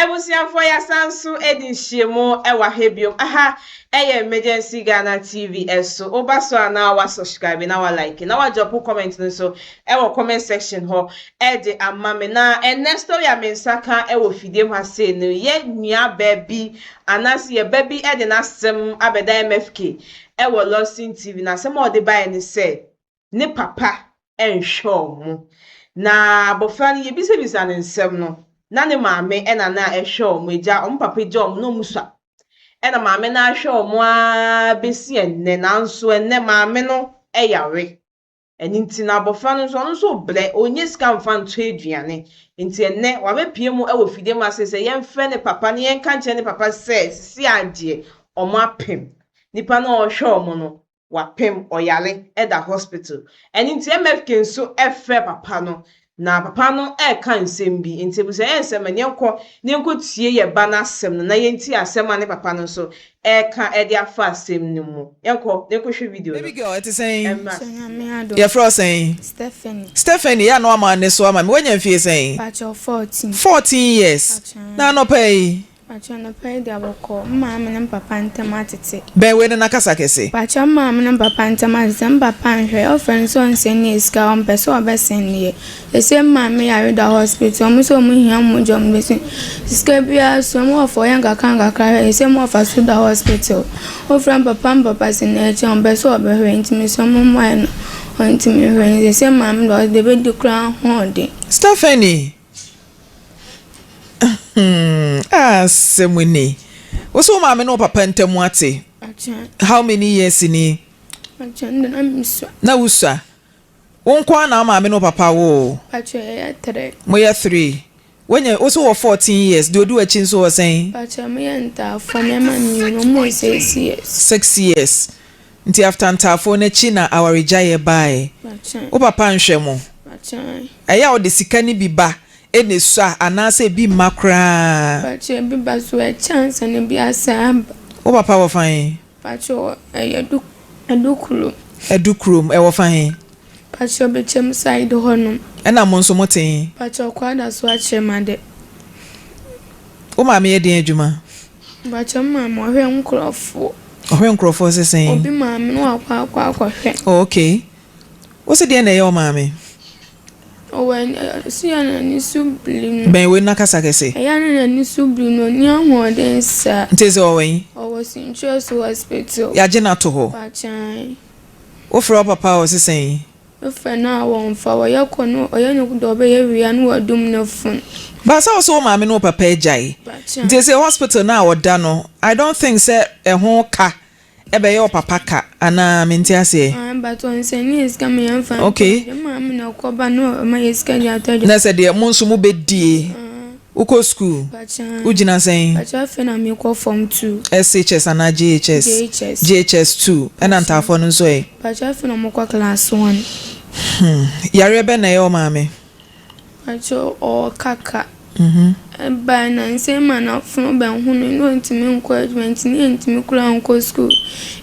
Ebusiafo ya sansu edinhyiemu ewa hebiom aha emergency Ghana TV eso obaso ana wa subscribe na wa like na wa drop comment nso ewa comment section ho de amame na Ernesto ya mensaka ewo fidie ho ase no ye nua baby anase ye baby de nasem abeda MFK ewo Lawson TV na sem o de buy ni say ne papa enhwe mu na abofra ne ye bisebisa ne nsem no na ne maame ena na ehwe omegya ompapa gya om no musa ena maame na ahwe omo a besi enne nanso enne maame no eyare eni nti na abofra no so ble onye sika mfa nto aduane nti enne wabepie mu ewo fide mu asese yemfre ne papa ne yenka nche ne papa says si ade omo apem nipa na ohwe omo no wapem oyale eda hospital eni nti MFK nso efre papa no na papa no kan nsem bi nti busa ensem nenko tie ye ba na asem na yenti asem ane papa no so kan de afa asem ni mu nenko hwe video no baby girl it is saying your friend saying Stephanie ya no ama ne so ama me wanya mfie saying 14 years na no pay Pacha no pay dia boko mama na papa ntamatete be we na kasa kese pacha mama na papa ntamatete papa nhwe ofren so nseni iska on pese obesenie ese mama ya reda hospital mo so mo hia mo jom besi iska bia so mo ofo yanga kanga kra ese mo ofa so da hospital ofren papa sin e che on pese obehwe ntimi so mo mai no ntimi hwe ese mama do de be dukra ho de Stephanie semuni woso mama no papa ntemu ate how many years ni na usua wonkwa na mama no papa wo mo ya 3 when you also 14 years do achi nso wo sen me enta for me man no mo 6 years nti after ntafo na chi na awareja ye bae wo papa nhwe mo eya o de sika ni bi ba ene so anase bi makra pache bi baso a chance ne bi asa o papa wo fan pache edukrum e wo fan pache be chem side honum ena mo nso moten pache kwa da so a chemade o ma me yedin adwuma pache ma mo hwe nkrofo sesen obi ma me no akwa hwe okay wo se de na ye o ma me when see an sublim ben we na kasa kese ya na sublim no ni ahode sa nteze o wen o was in church hospital ya je na to ho pachan o fro papa o sesen o fe na won fa wo yakono o ya nyu do be ye wi anu adum na fun ba sa so ma me no papa ejai nteze hospital na woda no I don't think say ho ka ebe ye papa ka ana menti ase but on say ni is coming and fan okay mama na ko ba no ma is can ya tell na say de mo nso mo bedie uko school ujina sen pacha fe na me ko form 2 SHS ana JHS 2 ena ntafo no nso e pacha fe na mo ko class 1 yare be na ye o maame pacha o kaka ba na nse ma na fun ba hunu no ntimi encouragement ni ntimi kura onko school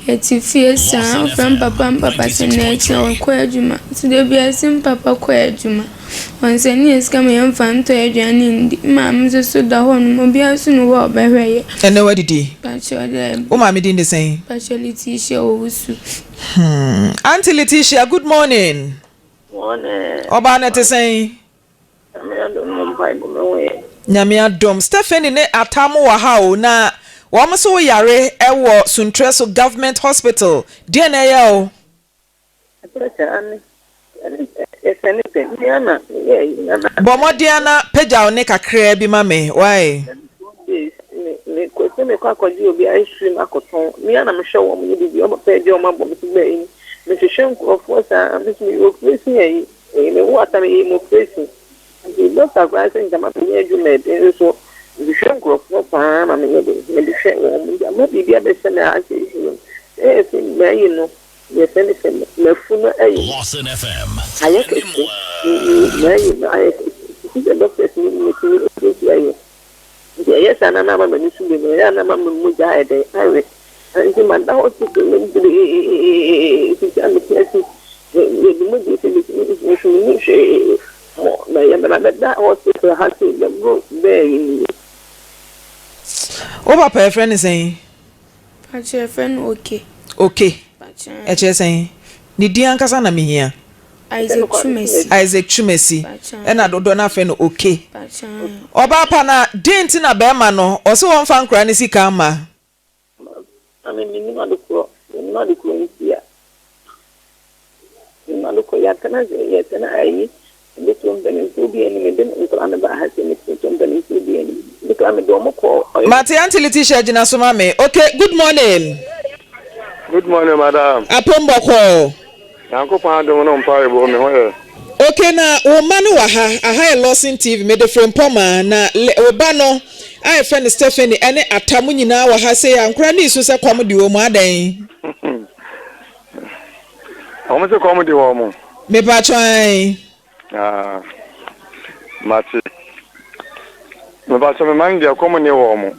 eti fie sa from papa se na echi onko adwuma ti de bia sim papa ko adwuma onse ni eska me yamfa nto adwane ndi ma mzo so da ho no bia so no wo behweye ene wadidi pacha de o ma me din de sen pacha Letitia owusu Auntie Letitia good morning oba na te sen nyame adom Stephanie ne atamu wa hao na wo so yare ewo Suntreso Government Hospital die na ya o bomo diana peja ne kakra bi mame why me kwese me kwa kwaji obi ice cream akoton me ana me hwe wo mo yi bi o peja o ma bo me gbe yi me hwe nkrofo sa me o place yi me wo atame yi mo place the doctor was saying that my you made so the shank of farm and the shank maybe be a best you know yes anything me funu Lawson FM I the doctor me yes and I'm a man to be and I'm a muja I and the man that na ya na that hospital has to go there papa friend is saying Pacha friend okay. Okay. Pacha. Eche saying ni di ankasa na me hia. Isaac Chumesi. And I don't know friend okay. Oba pa na dent na be ma no. O se won fa nkra ni sika ma. I mean, you know the crow. You know the crow here. You know the crow. You can say yes, and I. This one to be any medicine. I'm about having it to be any. Because I'm a domo call. Mati Auntie Letitia Jina Sumame. Okay, good morning. Good morning, madam. Apombo ko. Uncle Pando no parable me. Okay na o manu wa ha aha Lawson TV me de frem poma na oba no I friend Stephanie ene atamu nyina wa ha say ankra ni so se kwam di o mu adan. Omo se kwam di wo mu. Me pa twan. Mati. Me ba so me man dia kwam ni wo mu.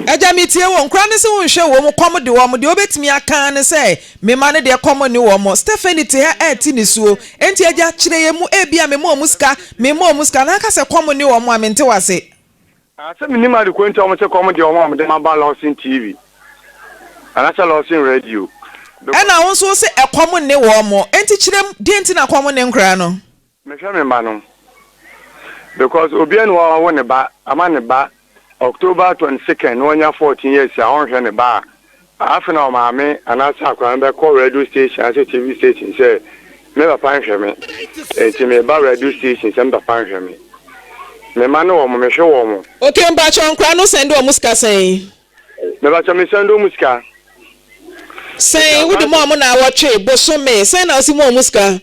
Eja mi tie wo nkra ne se wo hwe wo mu kwam di wo mu de obetimi aka ne se me ma ne de kwam ni wo mu Stephanie te ha eti ni suo enti eja kire ye mu ebia me mo muska na aka se kwam ni wo mu amente wase se me ni ma de kwenta o se kwam di wo mu de ma ba Lawson TV ana se Lawson radio ena wo so se ekwam ni wo mu enti kire de enti na kwam ni nkra no me hwe me ma no because obi enu wa wo ne ba ama ne ba October 22nd, no one 14 years, I don't have a bar. After now, mammy, and I saw a call radio station, as a TV station, say, never punch me. It's me about radio station, send the punch me. Me man, or me show. Okay, but on Crano send or Musca say. Never to me send Musca. Say, with the mom on our trip, Bosome, send us more Musca.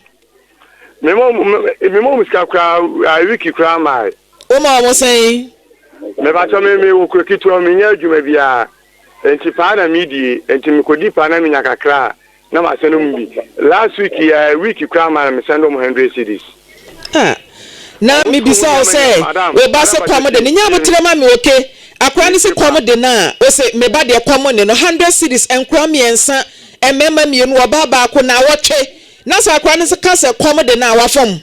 Me mom crowd, I wiki crown my. Oh, mama say. Never to me will quickly to me near you, maybe. And she found a midi, and she could deep an amina cra. No, I send me. Last week, a week you cram and send them 100 cities. Now, maybe so say, we bass a common, and you have to tell me, okay. A crown is a common dinner, or say, me body a common in 100 cities and crummy and son, and member me and Wababa could now watch it. Now, so a crown is a castle common dinner, our phone.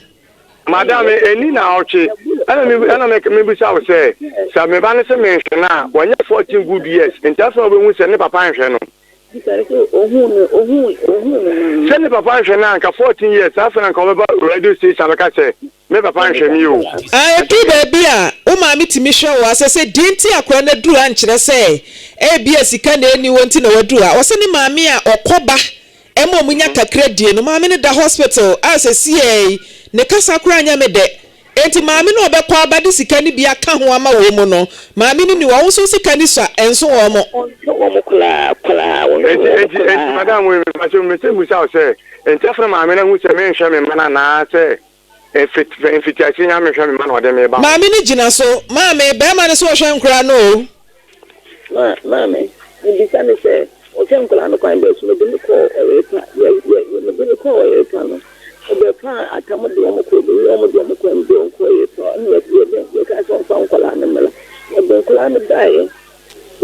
Madam, any now, I don't make maybe so say. So, me banner mention now, when you're 14 good years, and that's why we send a papa channel. Send a papa channel, 14 years after I come about radio station, like I say, never punch you. I do, baby. Oh, my meeting mission was I said, didn't you acquire a do and say, ABS, can anyone to know a do? I was any mamma or coba. Emo munyaka credit no maame ne da hospital as a CA ne kasa kura nya me de enti maame no obekwa abade sika ni bia ka ho ama wo mu no maame ni wo so sika ni so enso wo mo kula enti madam we me say musa say enti afra maame na hu se me hwe me mana na say invitation ya me hwe me mana ode me ba maame ni gina so maame be ma ne so hwe nkura no maame ni bisa ne say okay, I'm going to go to the call. You're going to call it. The plan I come with the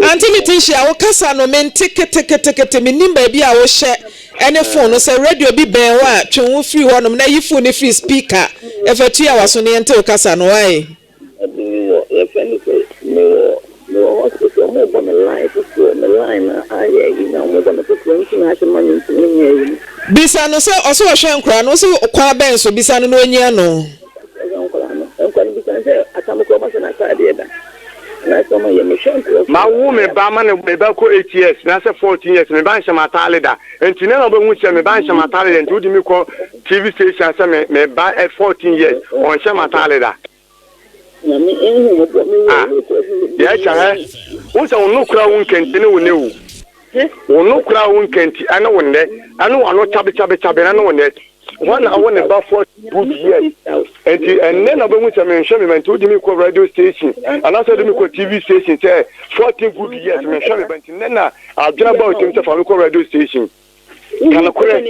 Auntie Letitia, o kasa no men ticket me nim baby a wo hye ene phone no say radio bi ben wa twen free honom na yi phone ne free speaker e fatu ya waso ne ente o kasa no wai no hospital mo bon life so me line you know mo bon to international money to bisa no say oso wo hwe nkra no so kwa ben so bisa no onyi ano nkwa bisa say atamko ma na ka de da na so ma ye me hwe ma wo me ba ma ne me ba ko 8 years na say 14 years me ba nhye matale da enti ne no be hu che me ba nhye matale da enti odi mi ko TV station say me ba 14 years on nhye matale da na me enhu mo ya cha won say won no kura won kenti ne won ewu won no kura won kenti ana won ne ana won chabe na won ne one I want about 4 good years and then I be with me show me man to me ko radio station and also do me ko TV station say 14 good years me show me but then I adwena about him to for ko radio station kana kure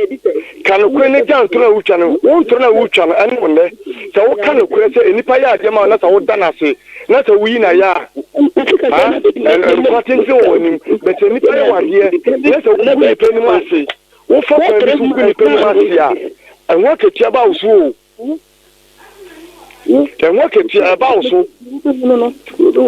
ne jan tona wucha no won tona wucha no ane won ne so wo kana kure say enipa ya de ma na so wo dana se na so wi na ya and patin so woni but enipa ya wa de na so wo ni pe ni ma se wo fa ko ni so ni pe ni ma se ya and what ke tia ba usu Then what can you about so? No,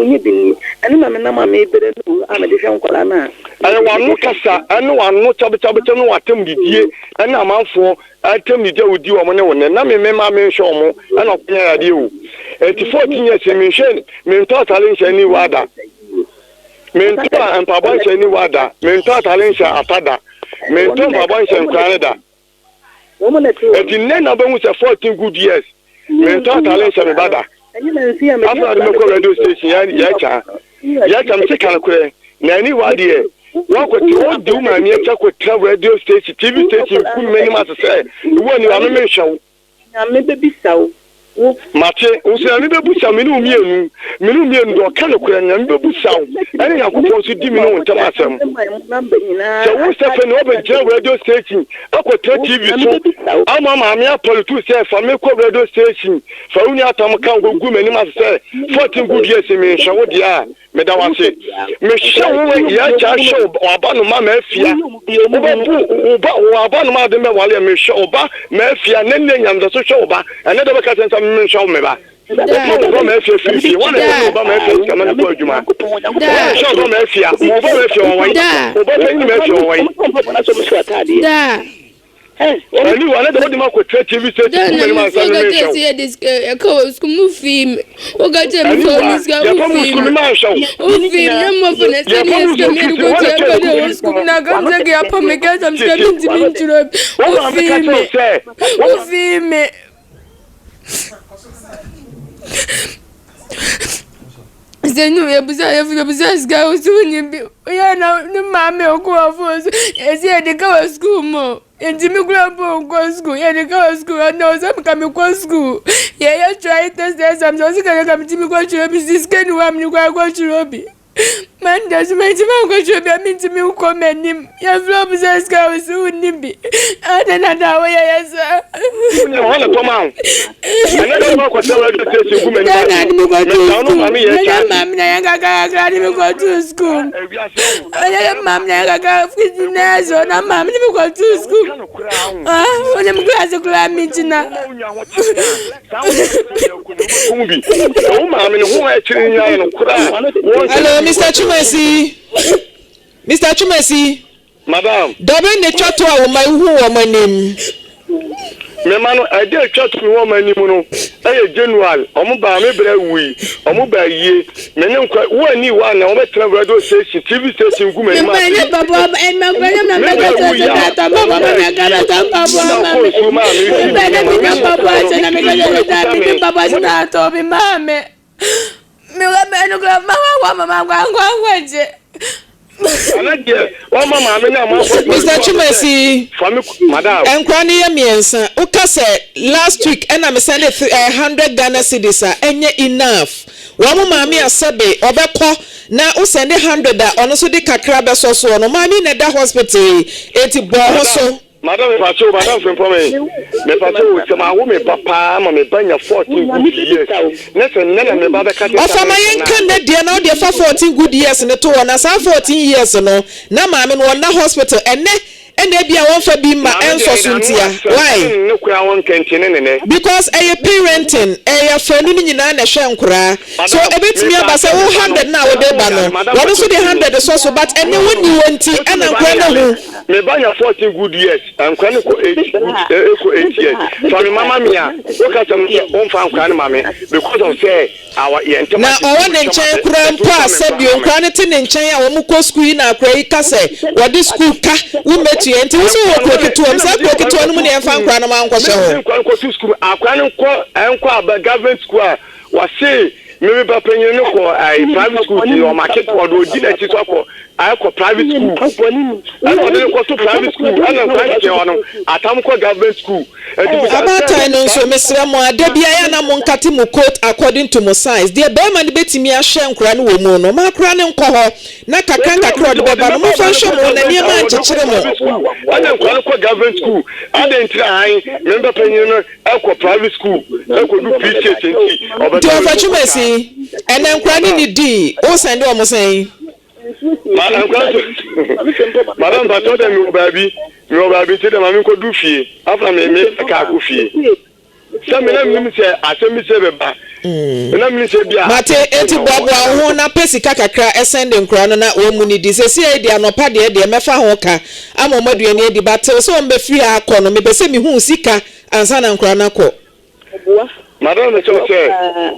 you didn't. And Mamma may be I'm a different colana. I want no cassa, I know I'm not Tabatabatan, what Tim did ye, and I'm out for I tell me there with you on one, and I remember me show more, and I'll pay you. 14 years in Michelle, mentor talent any water. Mentor and Pabanch any water, mentor talent atada, mentor Pabanch and Canada. Woman at you, and in none of them was 14 good years. Mentor talent and bada. And you may see a local radio station, I'm sick of Nanny Wadi. What could you do, my near Chaco radio station, TV station, many months say, you want your show. I may be so. Mache, who's a little bit of Minumian, or Canoquan, and Babu Sound. And I could also do me on Tamasam. So what's happened over the radio station? I could tell TV. I'm a mamma, Politu said, for me, radio station. For only a time account will go many months say, 14 good years in me, shall what they are. Madam, I say, Michelle, ya show, or Banuma Mafia, Banuma de Mawali, Michelle, Mafia, Nending, and the social bar, and never cut and show me back. One of Zenu ya guy was doing it. Yeah, now the mammy or go for us. Yes, yeah, they go to school more. And Jimmy Grandpa go to school. Yeah, they go to school. I know some coming to school. Yeah, you try to test some. So I'm going to Jimmy go to this kind of woman. You go to Robbie. Man doesn't make him go to I mean to me who comment him. Your flop is a scout was soon nimby. I don't know why I said. You want to come out. I don't know what the woman go to school. I am Mamma 15 years old. I'm Mamma go to school. When I'm glad to climb into now. Hello, Mr. Chumesi. Mr. Chumesi. Madam. Double the chat to my woman name. Memano, I did chat to woman name. I general. Omuba me brewi. Omuba ye. Menon quite one new one. I went to radio station, TV station, woman. And my Mr. Chumesi, Madam, and Kwani Miensa, Uka said last week, and I'm sending 100 Ghana cedis, and enough. One mammy a sabe, or Beko, now who send 100 that honestly the Kakraba so no mammy in the hospital, 80 bohoso. Madam, if I show Madam from me, if I show my woman, Papa, Mammy, Banya 14 good years. Nothing, none of my mother cut off. My young dear now, dear for 14 good years in the 2 and as 14 years no. Now, mammy, one hospital and they be a one for being my answer. Why? Because a parenting, a friend in a shankra. So a bit me about 100 now, what is the 100 is also, but anyone you want to, and I'm going to. Me buy 14 good years. I'm going to go 8 years. So Mama Mia, look at some home farm grandmammy because of say our now I want to change grandpa said you granting in China or Muko school now pray case what this school ka we met you and so work to him say work to one and fan grandma ko show school akwan government school was say maybe papa you no ko private school or market or do di na ti so ko I ko private school I go to private school and private one atam ko government school about time no so mesra mo ade bia na mo nkate mo coat according to mo size dey be man betimi a hye nkra no wo mu no ma kra ne nkọ ho na kakra de beba no mo fa hye mo na ne ma chechire mo ana ko government school adentra han member penyin no e ko private school e ko do PCH nti do fa chumesi ene nkra ni di o send o mo sen Madam, but told me, baby, to the mammy could do fee. After me, ka fee. Some of them say, I say, Miss Beba. Mate enti bobo ho na pesika kakra esende nkura no na omuni di se sie dia no pa de mefa ho ka amomaduani edi bate so mbe free akọ no me bese mi hu sika ansa na nkura na kọ madam no say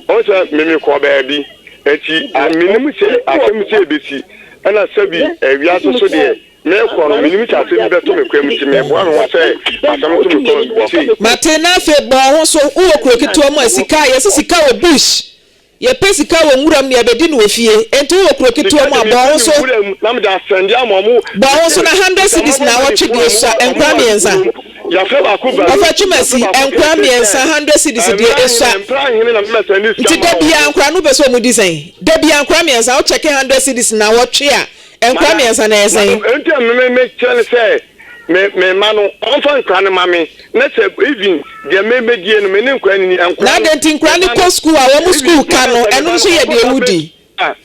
o say me ko ba bi eti aminimu se asem se besi ana sabi ewia so de me ko no minimi ta se be to me kwam ti me bo an say asem to me ko si mate na fe bo ho so wo kroketo mo sika ye sika wo bush ye pesika wo nguram ne abedi no ofie enti wo kroketo mo abo ho so nam da send ya mo bo ho so na 100 cedis na wo twede so enkwa miensa ya fe ba ku ba ofa twemasi enkwa miensa 100 cedis de eswa nti da bia enkwa no be so mu design da bia enkwa miensa wo check 100 cedis na wo twe a enkwa miensa na esen enti me tell say me manu onfa nkra ne mame na say even de me die no me ne nkra ni enkwa na de nti nkra ni ko school a wo mu school ka no eno so ye de ewudi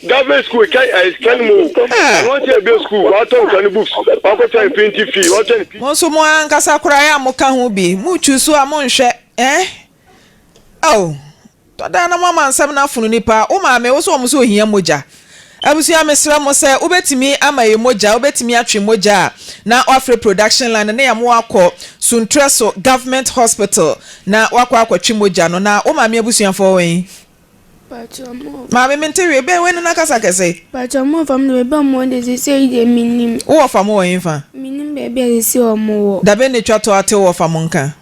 government school can move I want to be school what on books what go 20 fee what 20 mo so mo ankasa kura ya mo ka ho bi mu chusu a mo nhwe oh to da na mama nsam na funu nipa o ma me wo so mo so ohia moja abusu ya mesra mo se obetimi amaye moja obetimi atwe moja na offer production line na ya mo akọ Suntreso government hospital na wakọ akwatwe moja no na o ma me abusu ya fo wen ma me mentere be wen na kasa kese Pacho mo fam no be mo de say de minim wo fam wo yin fa minim be be se o mo da be ne twato ate wo fam nka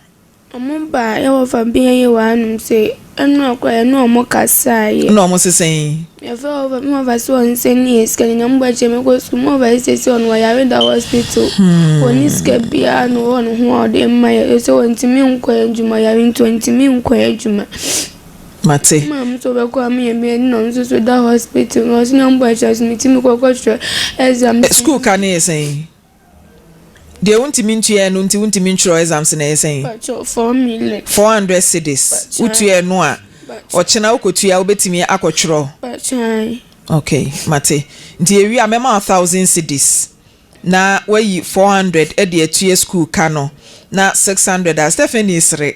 omo ba e wo fam be ye wa anum say enu akwa enu omo kasa ye no mo sesen me fa over mo va so nse ni skani nyam gba che me ko su mo va se on wa ya da hospital oni ske bia no on ho de ma ye so ntimi nkwa adwuma ya 20 mi nkwa adwuma mate mam so be kwa me no so da hospital no so nyam gba che mi timi ko exam school ka na esen de untimi ntue no untimi ntro exams na esen Pacho 400 cedis utue no a ochena okotua obetimi akotwro Pachai okay mate nti ewi amema 1000 cedis na wayi 400 e de atue school ka no na 600 a Stephanie sre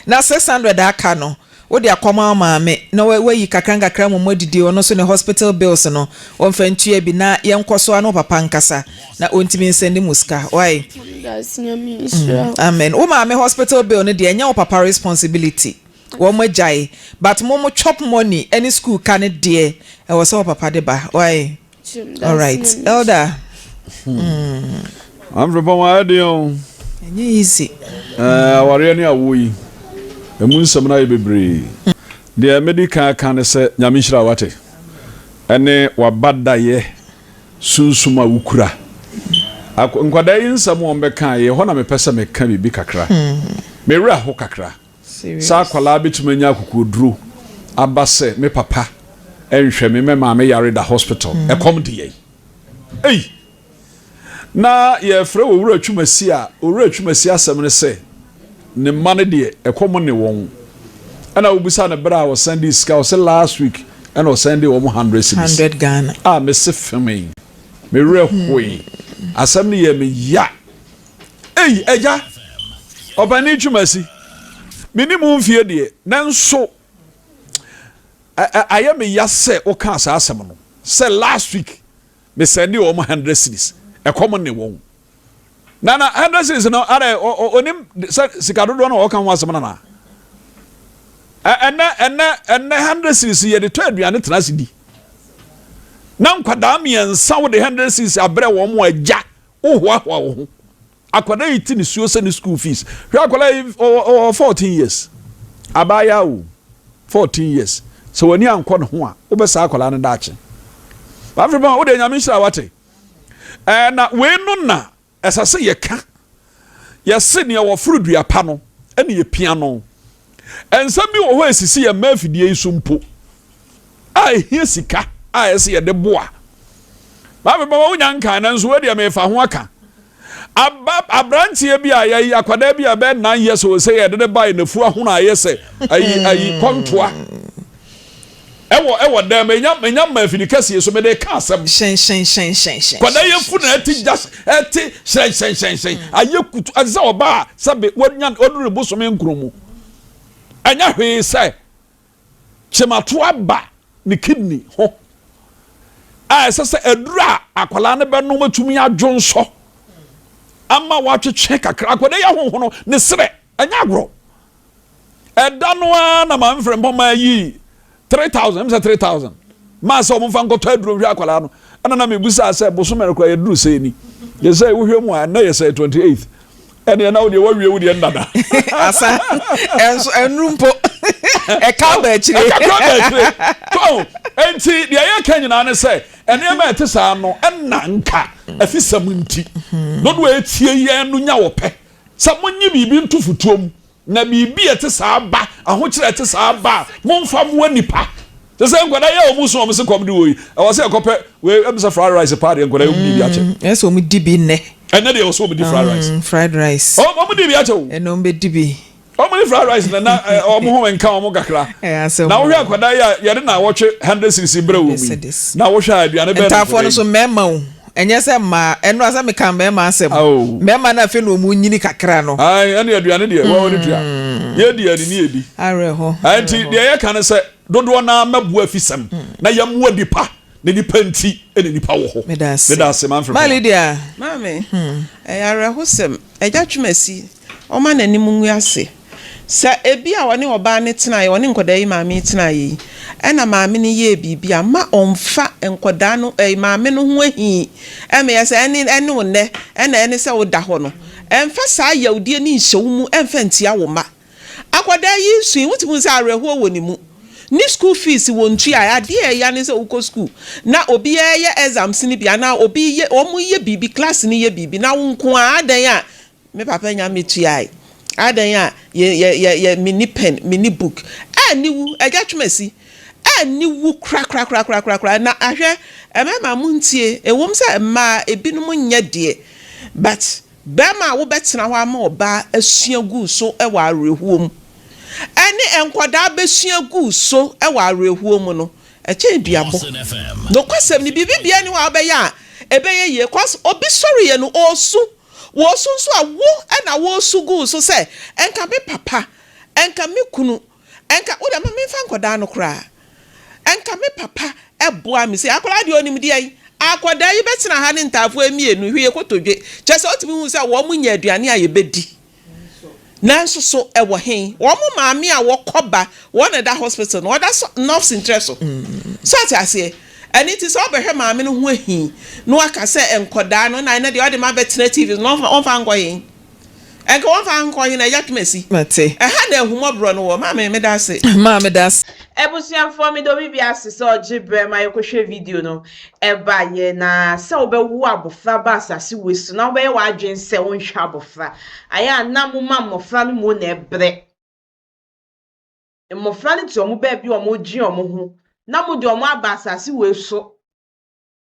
na 600 aka no wo de akoma maame na wayi kakanga kra mo modidi ono so ne hospital bills no on fantua bi na yenkoso ano papa nkasa na ontimi nsende muska why amen wo maame hospital bill no de enya wo papa responsibility wo magyae but mo chop money any school can de e wo so papa de ba why all right elder I'm from Adion easy aware ni awoyi emu nsam na bebre de medical kan se nyame hira wate ene wabadaye sunsuma wukura nkwada yi nsam on be kan ye ho na me pese me kan bibi kakra me wura ho kakra sa kwala bitumanya akukoduro abase me papa enhwe me mama me yare da hospital e kom de ye na ye frɛ wo wura twumasi a wura twumasi asɛm ne se ne mane de e kom ne won ana obusa na bra wo Sunday ska wo se last week ana wo Sunday wo 100 Ghana me se femi me wura hoi asɛm ne ye me ya eja obani twumasi minimum fie de nanso ayame yase o kan sa asem no say last week me send you 100 cedis e common ne won na 100 cedis no are onim sikado do no o kan wasem na enne 100 cedis ye de to aduane tena sidi na nkwada miensa wo de 100 cedis abre wo mo agya wo ho ho akwada yiti ni suo se ni school fees hwe akwada 14 years abaya o 14 years so wani anko ne ho a wo be sa akwada ne daache Africa wo de nyame hira wate na we no na esase ye ka ye se ne wo furu dua pa no ene ye pia no ensam bi wo ho esisi ye mafidie isumpo ai hie sika ai ese ye de boa Africa wo nyanka na nso we de me fa ho aka abrantie bi ayi akwada bi abe 9 years o say ye de buy na fu ahono aye say ayi kontoa ewo dem enya mafinikasi so me de ka asem shen kwada ye fu na ati just ati shen aye kutu azza oba sabe wonya odure bosome nkromu anya hwe say chemato aba ne kidney ho sese edura akwala ne be no matumi adwonso ama watwetwe kakra akwada ya honhono ne sere anya agro eda no na ma mfrem poma yi 3000 msa 3000 ma se omfa nkoto aduro hwe akwala no ana na mebusa se bosomere kwa yeduru se ni ye say wo hwe mu na ye say 28th ene na wo de wawie wo de ndada asa enso enrumpo e ka ba chire to enti de ya kanyina ne say ene ma etesa no enna nka afisam nti no do etie ye no nya wo pe samonyi bibi ntufutuom na bibi etesa ba ahokyere etesa ba momfa mo nipa se nkwada ye omuso omse komde wo yi e wo se ekope we emsa fried rice party nkwada ye omni bi ache eso mu dibi ne ene de oso mu di fried rice o mo di bi ache o eno mbe dibi o mo di fried rice na o mo ho nka o mo kakra na wo hwe akwada ye de na wo twe 100 cc bra wo mi na wo hwe aduane be ntafo no so mema wo enye se ma eno asa me kan mema asem mema na fe no mu nyini kakra no ai ene aduane de wo wo tua ye di adi ni edi are ho anti de ye kan se dodo na mabu afisam na yamu adipa na nipa nti ene nipa wo ho medase man from Malidia mame are hosem eja twemasi o ma nanim ngu ase sa ebi a woni oba ne tena ye woni nkoda yi maame tena yi ena maame ne ye bibi a ma onfa nkoda no maame no ho ahi eme ye sa ene wonne ene se wo da ho no emfa sa yawdie ne nhyewu mu emfa ntia wo ma akoda yi sui wutimu sa areho woni mu ni school fees wontu ya de ya ne se uko school na obi ye exams ni bia na obi ye omu ye bibi class ni ye bibi na wonko adan ya me papa nya metu ya adan ya ye mini pen mini book ani wu agatwemasi ani wu kra na ahwe emema muntie ewom se ma ebinum nya de but bema wo betena ho ama oba asua gu so e wa arehuom ani enkwada besua gu so e wa arehuom no e che duabo no kwasem ni bibibia ni wa obeya ebeye ye cause obi sorry ye no osu wo so so awo na wo su gu so se enka me papa enka me kunu enka wo da ma me fa nkwada no kra enka me papa e boa mi se akola de onim de ai akoda yi betena ha ne ntafo emienu hwie kotodwe chese otimi hu se wo munya aduane aye bedi nanso so e wo hen wo mu maame a wo koba wo na da hospital no da nurse interest so atiase and it is obehwe maame no ho ahi no aka se enkoda no na de ode ma betena TV no on fa ngoyin enka won fa ngoyin na yakmesi mate ha na ehumobro no wo maame me da se maame das ebusianfo mi do bibi asese ojibre ma yekohwe video no eba ye na se obewu abofra ba asase wesu na obe wa adwen se wonhwa abofra aya na muma mmofra no mu na ebre mmofra no ti omu ba bi omu gi omu hu na mu de omu aba asase wesu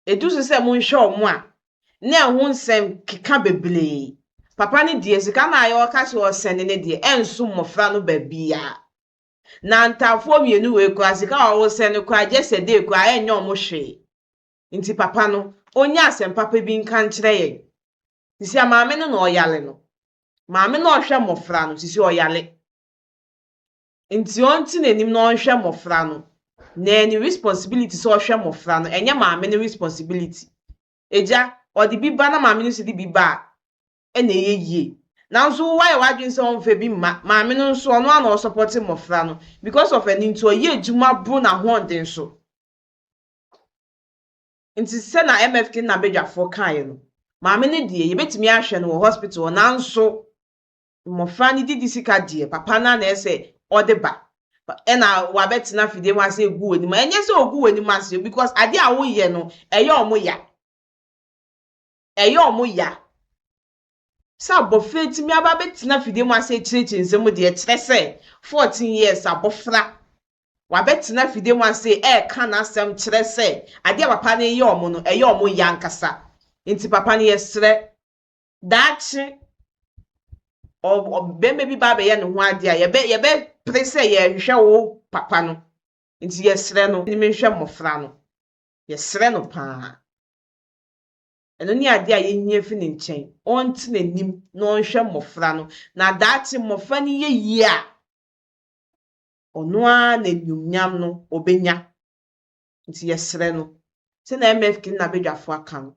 edusu se mu nhwe omu a na ehu nsem keka beble papa ni die sika na ayo ka se o sene ne die ensu mmofra no ba bia na ntafo mienu we kwa sika wo se ne kwa jese de kwa enye omo hwe nti papa no onya asem papa bi nka nkire ye sisi maame no na oyale no maame no ohwe mmofra no sisi oyale nti onti nenim no ohwe mmofra no na any responsibility so ohwe mmofra no enye maame no responsibility eja odi bi ba na maame no si di bi ba ene yeye nanso why wadwin se on fe bi maame no nso ono ana o support mmofra no because of an into ye adwuma bro na ho den so nti se na MFK na bedwafo kan no maame ne die ye betimi ahwe no hospital nanso mmofra ni didi sika die papa na na ese odeba ena wa betina fide wa se egu wani ma enye se ogu wani ma se because ade a wo ye no eye omo ya sa bofra timi aba betina fide mu ase chirechi nsem de kyerese 14 years abofra wa betina fide mu ase ka na asem kyerese ade papa ne ye omo no eye omo ya nkasa nti papa ne yesre dachi o bembe bi baba ye ne ho ade a ye be prese ye hwe wo papa no nti yesre no ni me hwe mmofra no yesre no pa eno ni ade a yehia fi ne nchen onti nanim no nhwe mmofra no na dachi mmofra ni ye yi a ɔno a na enyumnyam no obenya nti yɛsrɛ no sɛ na MFK na bedwafo aka no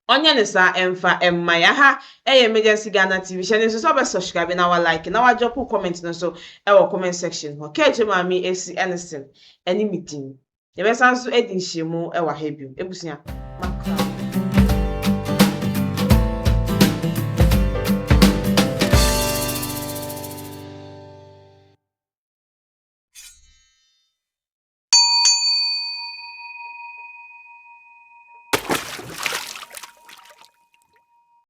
onye ne sa emfa emma ya ha emergency Ghana TV hyɛ ne nso sɛ subscribe na wa like na wa drop comment no so comment section ho keje maami esi anything any meeting yɛbɛsan so edi nhyiemu ha biom ebusua makra